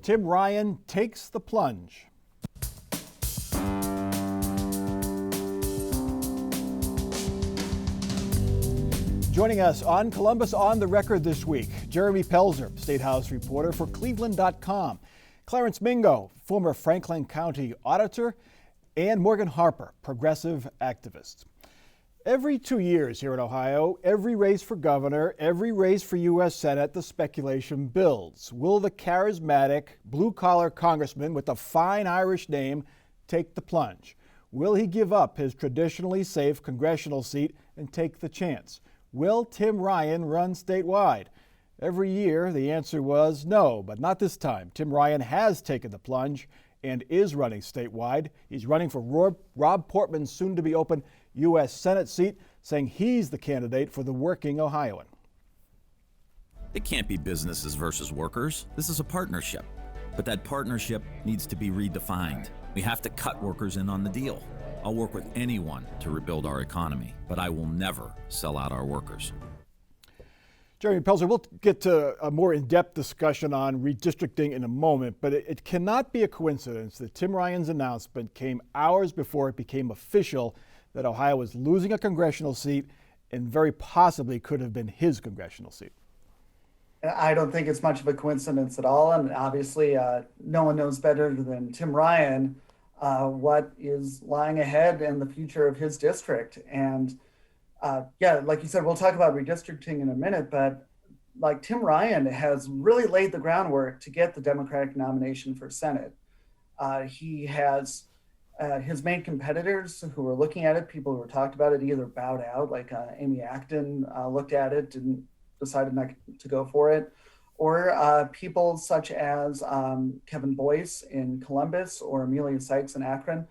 Tim Ryan takes the plunge. Joining us on Columbus on the Record this week, Jeremy Pelzer, State House reporter for Cleveland.com, Clarence Mingo, former Franklin County auditor, and Morgan Harper, progressive activist. Every 2 years here in Ohio, every race for governor, every race for U.S. Senate, the speculation builds. Will the charismatic, blue-collar congressman with a fine Irish name take the plunge? Will he give up his traditionally safe congressional seat and take the chance? Will Tim Ryan run statewide? Every year, the answer was no, but not this time. Tim Ryan has taken the plunge and is running statewide. He's running for Rob Portman's soon-to-be-open U.S. Senate seat, saying he's the candidate for the working Ohioan. It can't be businesses versus workers. This is a partnership. But that partnership needs to be redefined. We have to cut workers in on the deal. I'll work with anyone to rebuild our economy, but I will never sell out our workers. Jeremy Pelzer, we'll get to a more in-depth discussion on redistricting in a moment, but it cannot be a coincidence that Tim Ryan's announcement came hours before it became official that Ohio was losing a congressional seat and very possibly could have been his congressional seat. I don't think it's much of a coincidence at all, and obviously no one knows better than Tim Ryan what is lying ahead in the future of his district. And like you said, we'll talk about redistricting in a minute, but like Tim Ryan has really laid the groundwork to get the Democratic nomination for Senate. He has his main competitors who were looking at it, people who talked about it, either bowed out, like Amy Acton looked at it, decided not to go for it, or people such as Kevin Boyce in Columbus or Amelia Sykes in Akron.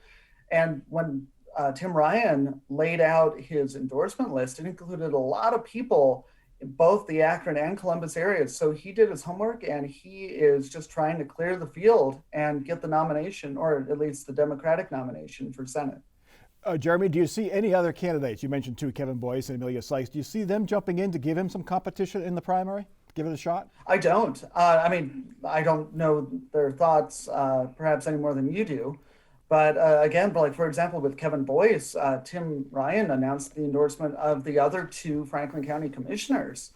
And when Tim Ryan laid out his endorsement list, it included a lot of people in both the Akron and Columbus areas. So he did his homework, and he is just trying to clear the field and get the nomination, or at least the Democratic nomination for Senate. Jeremy, do you see any other candidates? You mentioned two, Kevin Boyce and Amelia Sykes. Do you see them jumping in to give him some competition in the primary? Give it a shot? I don't. I don't know their thoughts perhaps any more than you do. But again, like for example, with Kevin Boyce, Tim Ryan announced the endorsement of the other two Franklin County commissioners.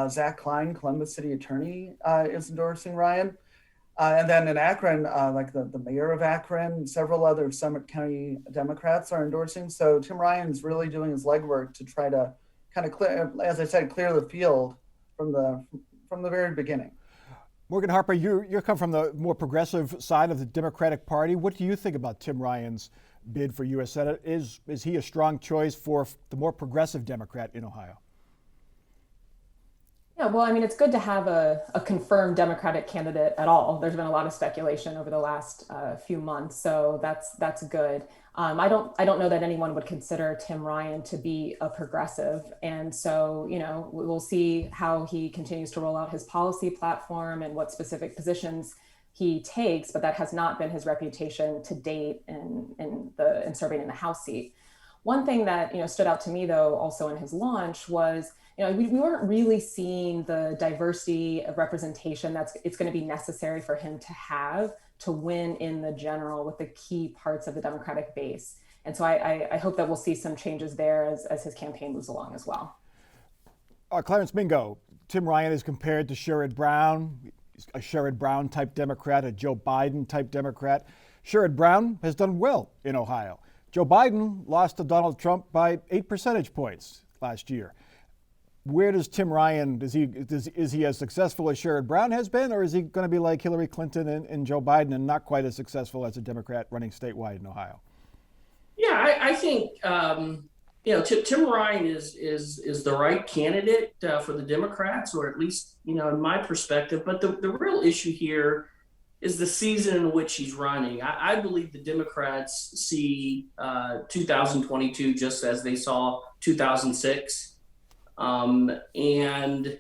Zach Klein, Columbus City Attorney, is endorsing Ryan. And then in Akron, like the mayor of Akron, several other Summit County Democrats are endorsing. So Tim Ryan's really doing his legwork to try to kind of clear, as I said, clear the field from the very beginning. Morgan Harper, you come from the more progressive side of the Democratic Party. What do you think about Tim Ryan's bid for U.S. Senate? Is he a strong choice for the more progressive Democrat in Ohio? Yeah, well, I mean, it's good to have a confirmed Democratic candidate at all. There's been a lot of speculation over the last few months, so that's good. I don't know that anyone would consider Tim Ryan to be a progressive, and so we'll see how he continues to roll out his policy platform and what specific positions he takes. But that has not been his reputation to date in serving in the House seat. One thing that stood out to me, though, also in his launch was we weren't really seeing the diversity of representation it's going to be necessary for him to have to win in the general with the key parts of the Democratic base. And so I hope that we'll see some changes there as his campaign moves along as well. Clarence Mingo, Tim Ryan is compared to Sherrod Brown, a Sherrod Brown type Democrat, a Joe Biden type Democrat. Sherrod Brown has done well in Ohio. Joe Biden lost to Donald Trump by 8 percentage points last year. Where does Tim Ryan, is he as successful as Sherrod Brown has been, or is he going to be like Hillary Clinton and Joe Biden and not quite as successful as a Democrat running statewide in Ohio? Yeah, I think Tim Ryan is the right candidate for the Democrats, or at least in my perspective. But the real issue here is the season in which he's running. I believe the Democrats see 2022 just as they saw 2006. And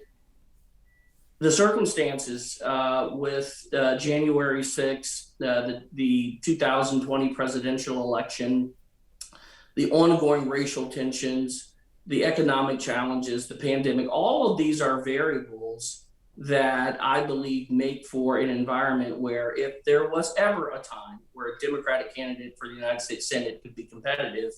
the circumstances with January 6th, the 2020 presidential election, the ongoing racial tensions, the economic challenges, the pandemic, all of these are variables that I believe make for an environment where if there was ever a time where a Democratic candidate for the United States Senate could be competitive,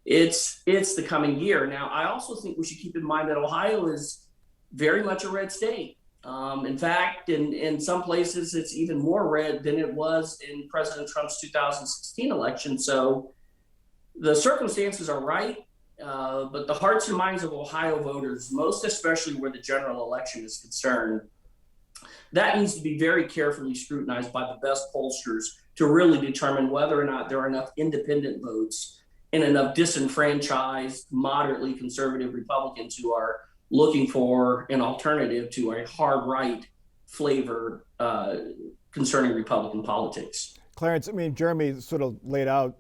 it's the coming year. Now, I also think we should keep in mind that Ohio is very much a red state. In fact, in some places, it's even more red than it was in President Trump's 2016 election. So the circumstances are right, but the hearts and minds of Ohio voters, most especially where the general election is concerned, that needs to be very carefully scrutinized by the best pollsters to really determine whether or not there are enough independent votes and enough disenfranchised, moderately conservative Republicans who are looking for an alternative to a hard right flavor concerning Republican politics. Clarence, I mean, Jeremy sort of laid out,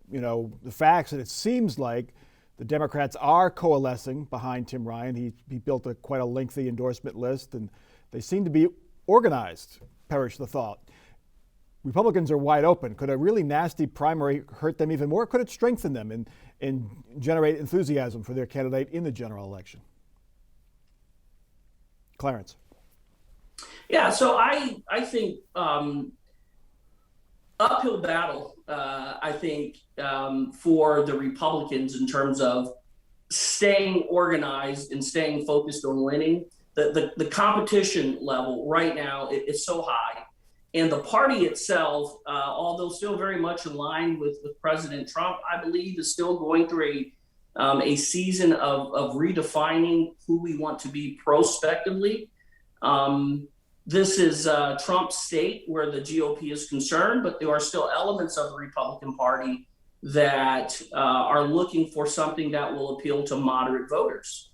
the facts, and it seems like the Democrats are coalescing behind Tim Ryan. He built quite a lengthy endorsement list, and they seem to be organized, perish the thought. Republicans are wide open. Could a really nasty primary hurt them even more? Could it strengthen them and generate enthusiasm for their candidate in the general election? Clarence. Yeah, so I think uphill battle, I think, for the Republicans in terms of staying organized and staying focused on winning. The competition level right now is so high. And the party itself, although still very much in line with President Trump, I believe is still going through a season of redefining who we want to be prospectively. This is Trump's state where the GOP is concerned, but there are still elements of the Republican Party that are looking for something that will appeal to moderate voters.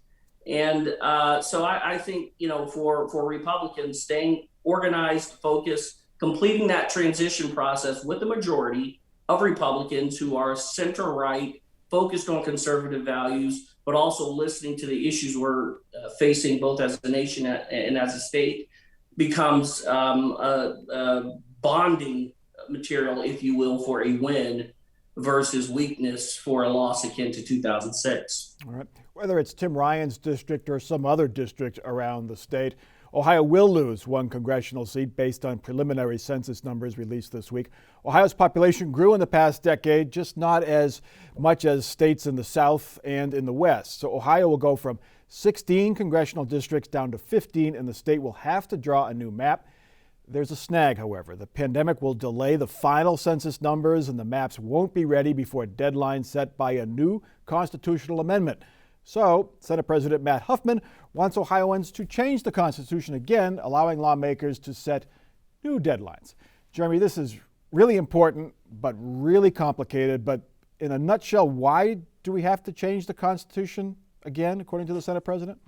And so I think, for Republicans, staying organized, focused, completing that transition process with the majority of Republicans who are center-right, focused on conservative values, but also listening to the issues we're facing both as a nation and as a state becomes a bonding material, if you will, for a win versus weakness for a loss akin to 2006. All right. Whether it's Tim Ryan's district or some other district around the state, Ohio will lose one congressional seat based on preliminary census numbers released this week. Ohio's population grew in the past decade, just not as much as states in the South and in the West. So Ohio will go from 16 congressional districts down to 15, and the state will have to draw a new map. There's a snag, however. The pandemic will delay the final census numbers, and the maps won't be ready before a deadline set by a new constitutional amendment. So, Senate President Matt Huffman wants Ohioans to change the Constitution again, allowing lawmakers to set new deadlines. Jeremy, this is really important, but really complicated. But in a nutshell, why do we have to change the Constitution again, according to the Senate President?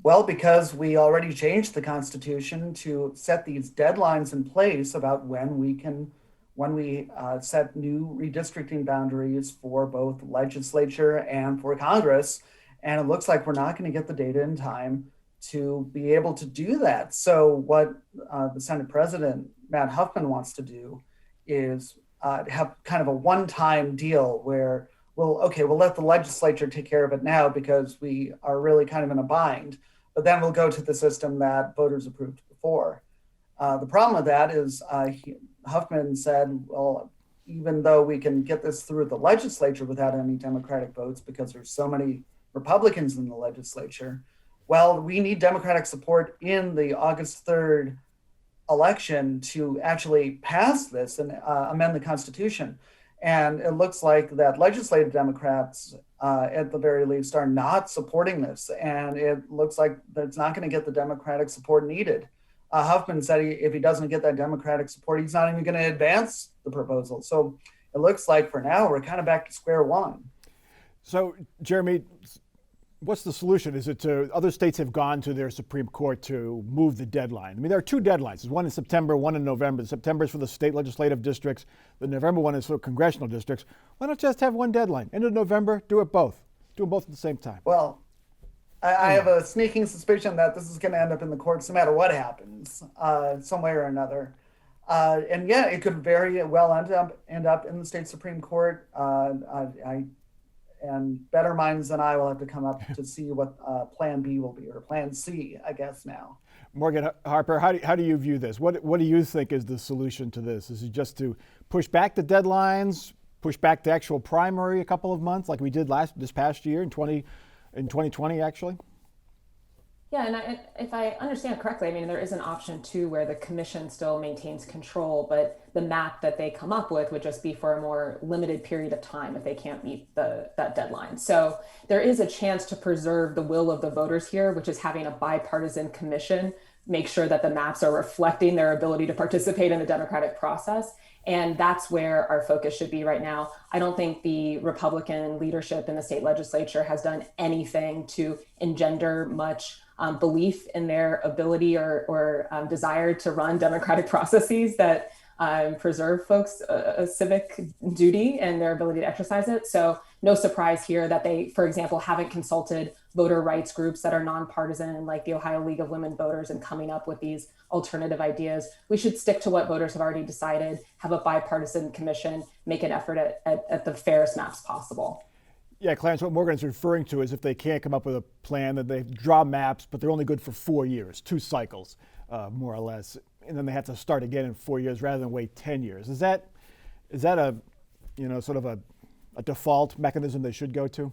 Well, because we already changed the Constitution to set these deadlines in place about when we set new redistricting boundaries for both legislature and for Congress. And it looks like we're not going to get the data in time to be able to do that. So what the Senate President, Matt Huffman, wants to do is have kind of a one-time deal where we'll let the legislature take care of it now because we are really kind of in a bind, but then we'll go to the system that voters approved before. The problem with that is Huffman said, well, even though we can get this through the legislature without any Democratic votes because there's so many Republicans in the legislature, well, we need Democratic support in the August 3rd election to actually pass this and amend the Constitution. And it looks like that legislative Democrats, at the very least, are not supporting this. And it looks like that's not going to get the Democratic support needed. Huffman said if he doesn't get that Democratic support, he's not even going to advance the proposal. So it looks like for now, we're kind of back to square one. So, Jeremy, what's the solution? Is it to other states have gone to their Supreme Court to move the deadline? I mean, there are two deadlines. There's one in September, one in November. September is for the state legislative districts. The November one is for congressional districts. Why not just have one deadline? End of November, do it both. Do them both at the same time. Well, I have a sneaking suspicion that this is going to end up in the courts no matter what happens, some way or another. And it could very well end up in the state Supreme Court. and better minds than I will have to come up to see what Plan B will be, or Plan C, I guess now. Morgan Harper, how do you view this? What do you think is the solution to this? Is it just to push back the deadlines, push back the actual primary a couple of months, like we did this past year in 2020 actually? Yeah, and if I understand correctly, I mean, there is an option too where the commission still maintains control, but the map that they come up with would just be for a more limited period of time if they can't meet that deadline. So there is a chance to preserve the will of the voters here, which is having a bipartisan commission make sure that the maps are reflecting their ability to participate in the democratic process. And that's where our focus should be right now. I don't think the Republican leadership in the state legislature has done anything to engender much belief in their ability or desire to run democratic processes that preserve folks' a civic duty and their ability to exercise it. So no surprise here that they, for example, haven't consulted voter rights groups that are nonpartisan, like the Ohio League of Women Voters, and coming up with these alternative ideas. We should stick to what voters have already decided, have a bipartisan commission, make an effort at the fairest maps possible. Yeah, Clarence, what Morgan's referring to is if they can't come up with a plan, that they draw maps, but they're only good for 4 years, 2 cycles, more or less, and then they have to start again in 4 years rather than wait 10 years. Is that a, sort of a default mechanism they should go to?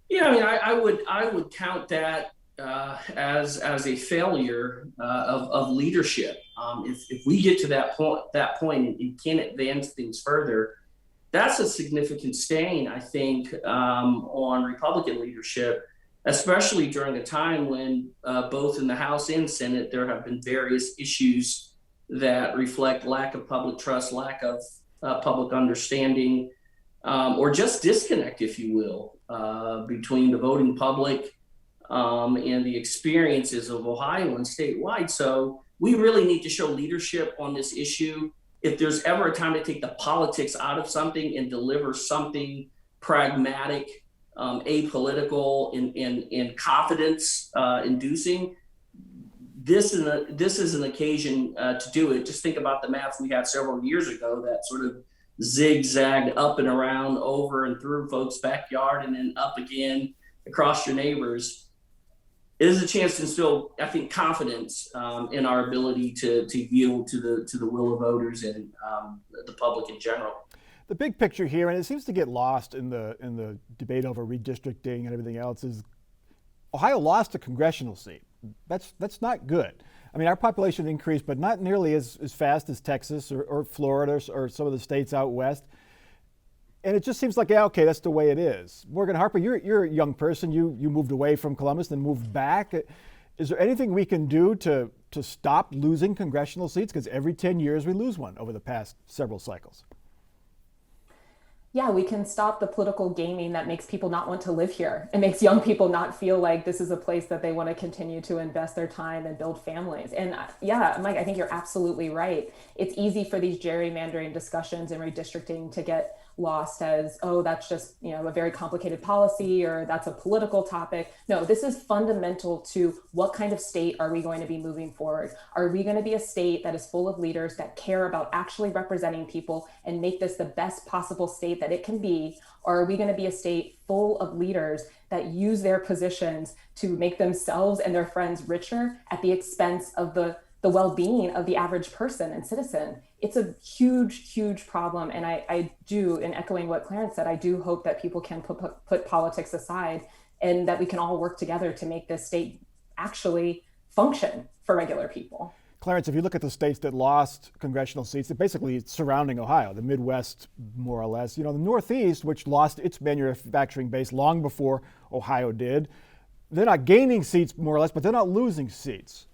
Yeah, I mean, I would count that as a failure of leadership. If we get to that point and can't advance things further, that's a significant stain, I think, on Republican leadership, especially during a time when both in the House and Senate there have been various issues that reflect lack of public trust, lack of public understanding, or just disconnect, if you will, between the voting public and the experiences of Ohio and statewide. So we really need to show leadership on this issue. If there's ever a time to take the politics out of something and deliver something pragmatic, apolitical, and confidence inducing, this is an occasion to do it. Just think about the maps we had several years ago that sort of zigzagged up and around, over and through folks' backyard, and then up again across your neighbors. It is a chance to instill, I think, confidence in our ability to yield to the will of voters and the public in general. The big picture here, and it seems to get lost in the debate over redistricting and everything else, is Ohio lost a congressional seat. That's not good. I mean, our population increased, but not nearly as fast as Texas or Florida or some of the states out west. And it just seems like, yeah, okay, that's the way it is. Morgan Harper, you're a young person. You moved away from Columbus, then moved back. Is there anything we can do to stop losing congressional seats? Because every 10 years we lose one over the past several cycles. Yeah, we can stop the political gaming that makes people not want to live here. It makes young people not feel like this is a place that they want to continue to invest their time and build families. And yeah, Mike, I think you're absolutely right. It's easy for these gerrymandering discussions and redistricting to get lost as, oh, that's just, a very complicated policy, or that's a political topic. No, this is fundamental to what kind of state are we going to be moving forward? Are we going to be a state that is full of leaders that care about actually representing people and make this the best possible state that it can be? Or are we going to be a state full of leaders that use their positions to make themselves and their friends richer at the expense of the well-being of the average person and citizen? It's a huge, huge problem. And I do, in echoing what Clarence said, I do hope that people can put politics aside and that we can all work together to make this state actually function for regular people. Clarence, if you look at the states that lost congressional seats, they're basically surrounding Ohio, the Midwest, more or less. The Northeast, which lost its manufacturing base long before Ohio did, they're not gaining seats, more or less, but they're not losing seats.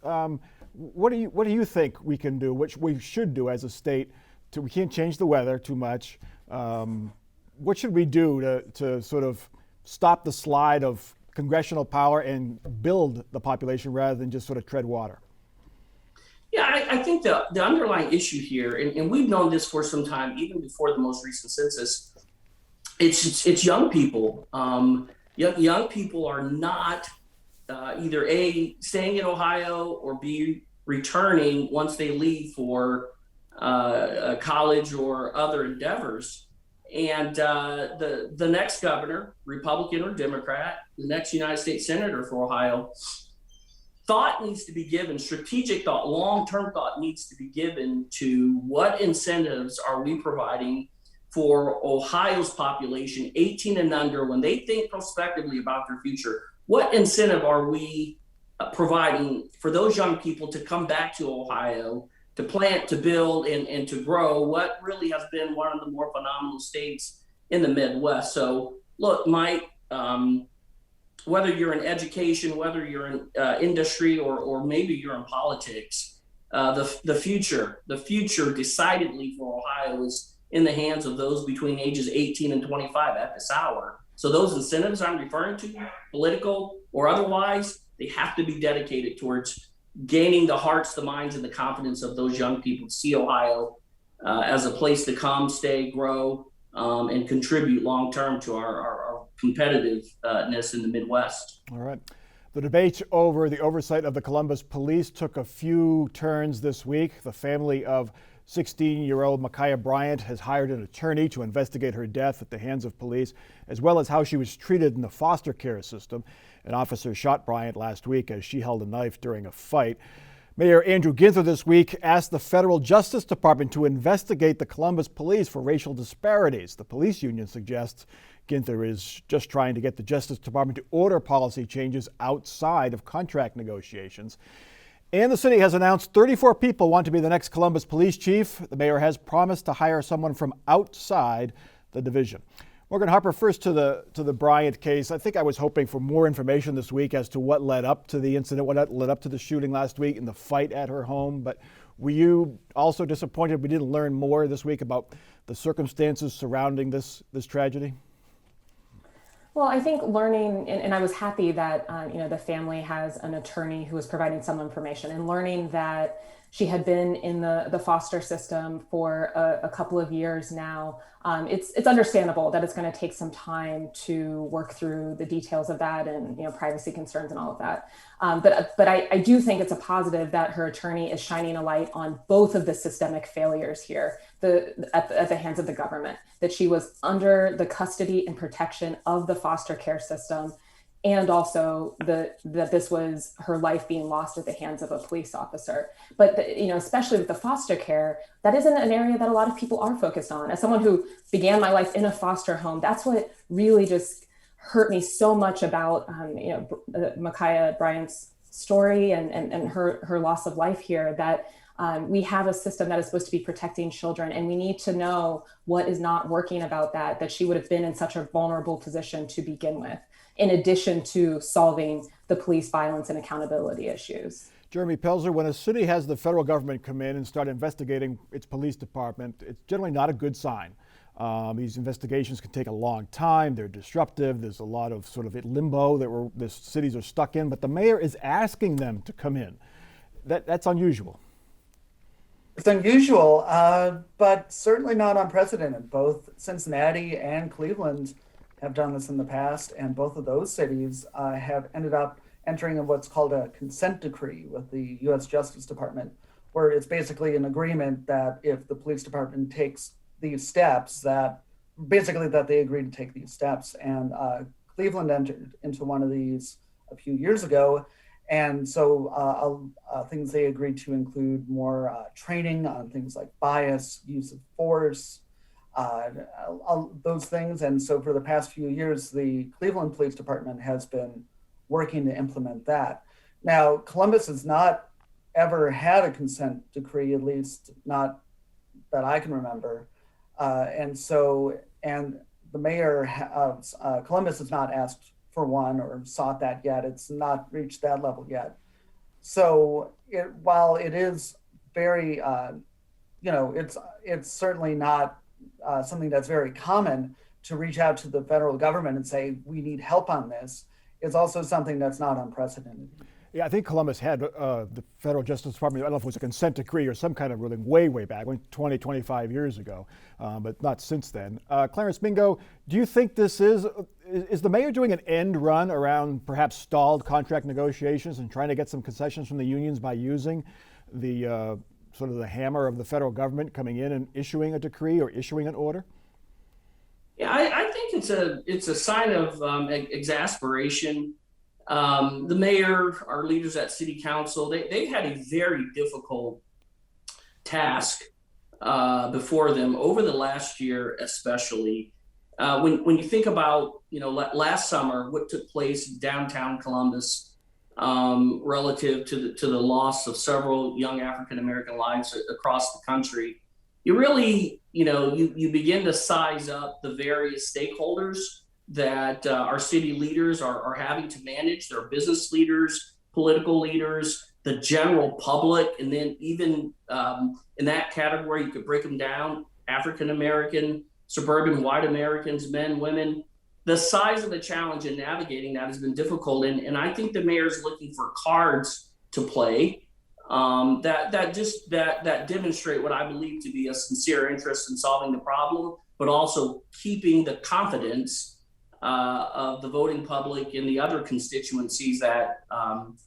What do you think we can do, which we should do as a state? We can't change the weather too much. What should we do to sort of stop the slide of congressional power and build the population rather than just sort of tread water? Yeah, I think the underlying issue here, and we've known this for some time, even before the most recent census, it's young people. Young people are not either A, staying in Ohio, or B, returning once they leave for college or other endeavors. And the next governor, Republican or Democrat, the next United States Senator for Ohio, thought needs to be given, strategic thought, long-term thought needs to be given to what incentives are we providing for Ohio's population, 18 and under, when they think prospectively about their future. What incentive are we providing for those young people to come back to Ohio, to plant, to build, and to grow what really has been one of the more phenomenal states in the Midwest? So look, Mike, whether you're in education, whether you're in industry, or maybe you're in politics, the future decidedly for Ohio is in the hands of those between ages 18 and 25 at this hour. So those incentives I'm referring to, political or otherwise, they have to be dedicated towards gaining the hearts, the minds, and the confidence of those young people to see Ohio as a place to come, stay, grow, and contribute long-term to our competitiveness in the Midwest. All right. The debate over the oversight of the Columbus Police took a few turns this week. The family of 16-year-old Ma'Khia Bryant has hired an attorney to investigate her death at the hands of police, as well as how she was treated in the foster care system. An officer shot Bryant last week as she held a knife during a fight. Mayor Andrew Ginther this week asked the federal Justice Department to investigate the Columbus Police for racial disparities. The police union suggests Ginther is just trying to get the Justice Department to order policy changes outside of contract negotiations. And the city has announced 34 people want to be the next Columbus police chief. The mayor has promised to hire someone from outside the division. Morgan Harper, first to the Bryant case. I think I was hoping for more information this week as to what led up to the incident, what led up to the shooting last week and the fight at her home. But were you also disappointed we didn't learn more this week about the circumstances surrounding this tragedy? Well, I think learning, and I was happy that the family has an attorney who is providing some information, and learning that she had been in the foster system for a couple of years now. It's understandable that it's going to take some time to work through the details of that and privacy concerns and all of that. But I do think it's a positive that her attorney is shining a light on both of the systemic failures here at the hands of the government, that she was under the custody and protection of the foster care system, and also that this was her life being lost at the hands of a police officer. But especially with the foster care, that isn't an area that a lot of people are focused on. As someone who began my life in a foster home, that's what really just hurt me so much about Ma'Khia Bryant's story and her loss of life here, that we have a system that is supposed to be protecting children, and we need to know what is not working about that she would have been in such a vulnerable position to begin with, in addition to solving the police violence and accountability issues. Jeremy Pelzer, when a city has the federal government come in and start investigating its police department, it's generally not a good sign. These investigations can take a long time. They're disruptive. There's a lot of sort of limbo that the cities are stuck in, but the mayor is asking them to come in. That's unusual. It's unusual, but certainly not unprecedented. Both Cincinnati and Cleveland have done this in the past, and both of those cities have ended up entering in what's called a consent decree with the U.S. Justice Department, where it's basically an agreement that if the police department takes these steps, that they agree to take these steps. And Cleveland entered into one of these a few years ago. And so things they agreed to include more training on things like bias, use of force, those things. And so for the past few years, the Cleveland Police Department has been working to implement that. Now, Columbus has not ever had a consent decree, at least not that I can remember. And the mayor of Columbus has not asked for one or sought that yet. It's not reached that level yet. So while it is very, it's certainly not something that's very common to reach out to the federal government and say, we need help on this. It's also something that's not unprecedented. Yeah, I think Columbus had the federal Justice Department, I don't know if it was a consent decree or some kind of ruling way back, 20, 25 years ago, but not since then. Clarence Mingo, do you think this is the mayor doing an end run around perhaps stalled contract negotiations and trying to get some concessions from the unions by using the sort of the hammer of the federal government coming in and issuing a decree or issuing an order? think it's a sign of exasperation. The mayor, our leaders at city council, they had a very difficult task before them over the last year, especially when you think about last summer what took place in downtown Columbus relative to the loss of several young African American lives across the country. You really you begin to size up the various stakeholders that our city leaders are having to manage. Their business leaders, political leaders, the general public, and then even in that category, you could break them down: African American, suburban, white Americans, men, women. The size of the challenge in navigating that has been difficult, and I think the mayor's looking for cards to play that demonstrate what I believe to be a sincere interest in solving the problem, but also keeping the confidence of the voting public and the other constituencies that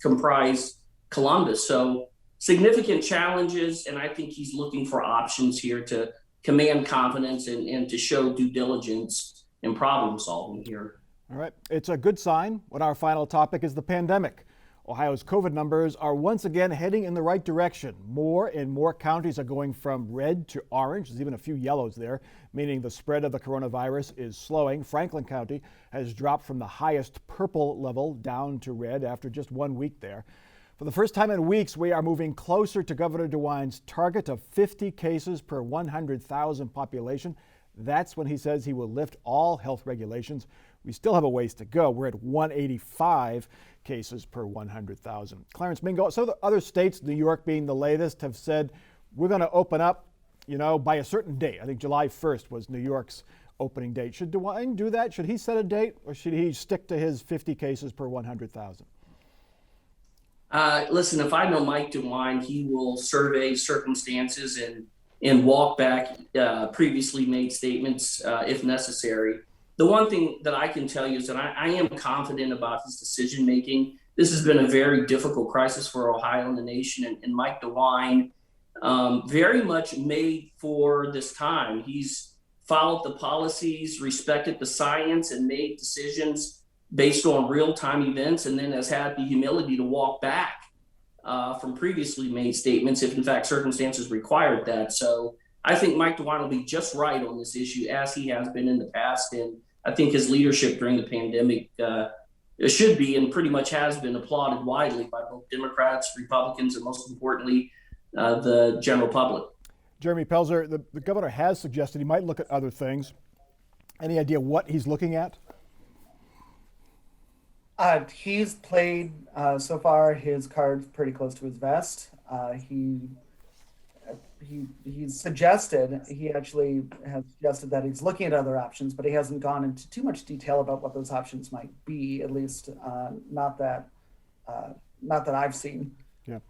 comprise Columbus. So significant challenges, and I think he's looking for options here to command confidence and to show due diligence in problem solving here. All right, it's a good sign when our final topic is the pandemic. Ohio's COVID numbers are once again heading in the right direction. More and more counties are going from red to orange. There's even a few yellows there, meaning the spread of the coronavirus is slowing. Franklin County has dropped from the highest purple level down to red after just 1 week there. For the first time in weeks, we are moving closer to Governor DeWine's target of 50 cases per 100,000 population. That's when he says he will lift all health regulations. We still have a ways to go. We're at 185 cases per 100,000. Clarence Mingo, so the other states, New York being the latest, have said we're going to open up, by a certain date. I think July 1st was New York's opening date. Should DeWine do that? Should he set a date, or should he stick to his 50 cases per 100,000? Listen, if I know Mike DeWine, he will survey circumstances and walk back previously made statements if necessary. The one thing that I can tell you is that I am confident about his decision making. This has been a very difficult crisis for Ohio and the nation, and Mike DeWine very much made for this time. He's followed the policies, respected the science, and made decisions based on real-time events, and then has had the humility to walk back from previously made statements if in fact circumstances required that. So I think Mike DeWine will be just right on this issue, as he has been in the past, and I think his leadership during the pandemic should be and pretty much has been applauded widely by both Democrats, Republicans, and most importantly, the general public. Jeremy Pelzer, the governor has suggested he might look at other things. Any idea what he's looking at? He's played so far his cards pretty close to his vest. He's suggested, he actually has suggested that he's looking at other options, but he hasn't gone into too much detail about what those options might be, at least not that I've seen. Yeah.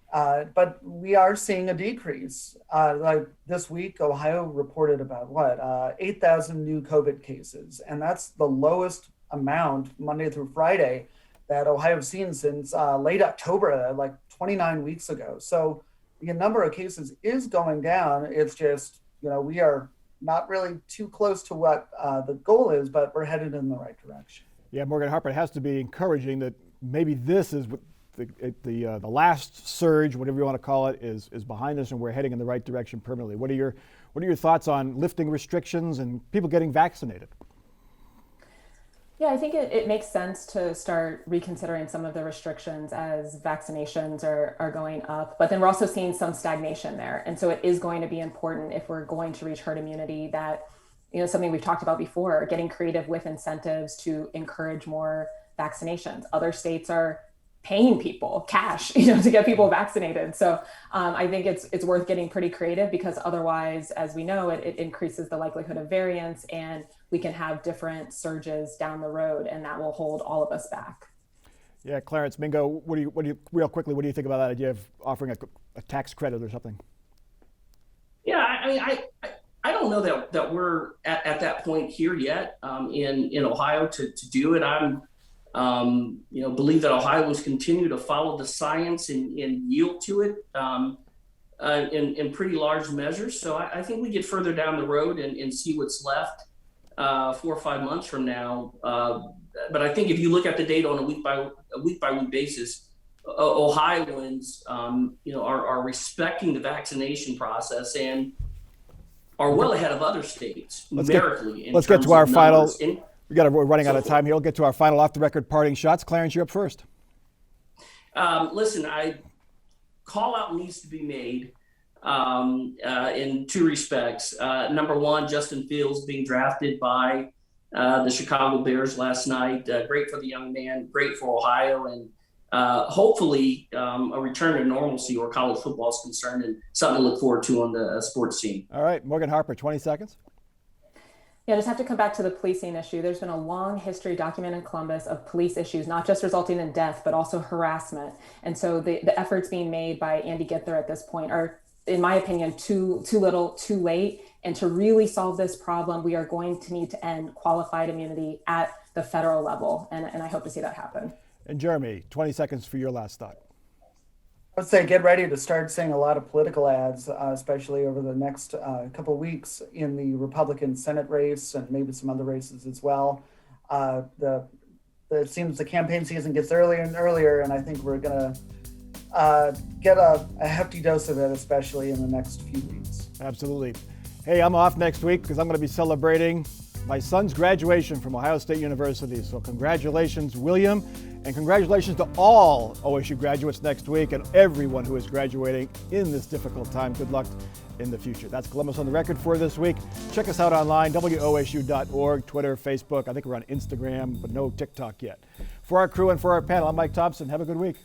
But we are seeing a decrease. Like this week, Ohio reported about 8,000 new COVID cases, and that's the lowest amount Monday through Friday that Ohio's seen since late October, like 29 weeks ago. So the number of cases is going down. It's just, we are not really too close to what the goal is, but we're headed in the right direction. Yeah, Morgan Harper, it has to be encouraging that maybe this is the last surge, whatever you want to call it, is behind us, and we're heading in the right direction permanently. What are your thoughts on lifting restrictions and people getting vaccinated? Yeah, I think it makes sense to start reconsidering some of the restrictions as vaccinations are going up, but then we're also seeing some stagnation there. And so it is going to be important, if we're going to reach herd immunity, that, something we've talked about before, getting creative with incentives to encourage more vaccinations. Other states are paying people cash, to get people vaccinated. So I think it's worth getting pretty creative, because otherwise, as we know, it increases the likelihood of variants, and we can have different surges down the road, and that will hold all of us back. Yeah, Clarence Mingo, what do you real quickly, what do you think about that idea of offering a tax credit or something? Yeah, I don't know that we're at that point here yet in Ohio to do it. I'm believe that Ohioans continue to follow the science and yield to it in pretty large measures. So I think we get further down the road and see what's left 4 or 5 months from now. But I think if you look at the data on a week by week basis, Ohioans, are respecting the vaccination process and are well ahead of other states numerically. Let's get to our final. We're running out of time here. We'll get to our final off-the-record parting shots. Clarence, you're up first. Listen, call out needs to be made in two respects. Number one, Justin Fields being drafted by the Chicago Bears last night. Great for the young man, great for Ohio, and hopefully a return to normalcy where college football is concerned, and something to look forward to on the sports scene. All right, Morgan Harper, 20 seconds. Yeah, I just have to come back to the policing issue. There's been a long history documented in Columbus of police issues, not just resulting in death, but also harassment. And so the efforts being made by Andy Gither at this point are, in my opinion, too little, too late. And to really solve this problem, we are going to need to end qualified immunity at the federal level. And I hope to see that happen. And Jeremy, 20 seconds for your last thought. I would say get ready to start seeing a lot of political ads, especially over the next couple of weeks in the Republican Senate race and maybe some other races as well. It seems the campaign season gets earlier and earlier, and I think we're going to get a hefty dose of it, especially in the next few weeks. Absolutely. Hey, I'm off next week because I'm going to be celebrating my son's graduation from Ohio State University. So congratulations, William, and congratulations to all OSU graduates next week and everyone who is graduating in this difficult time. Good luck in the future. That's Columbus on the Record for this week. Check us out online, WOSU.org, Twitter, Facebook. I think we're on Instagram, but no TikTok yet. For our crew and for our panel, I'm Mike Thompson. Have a good week.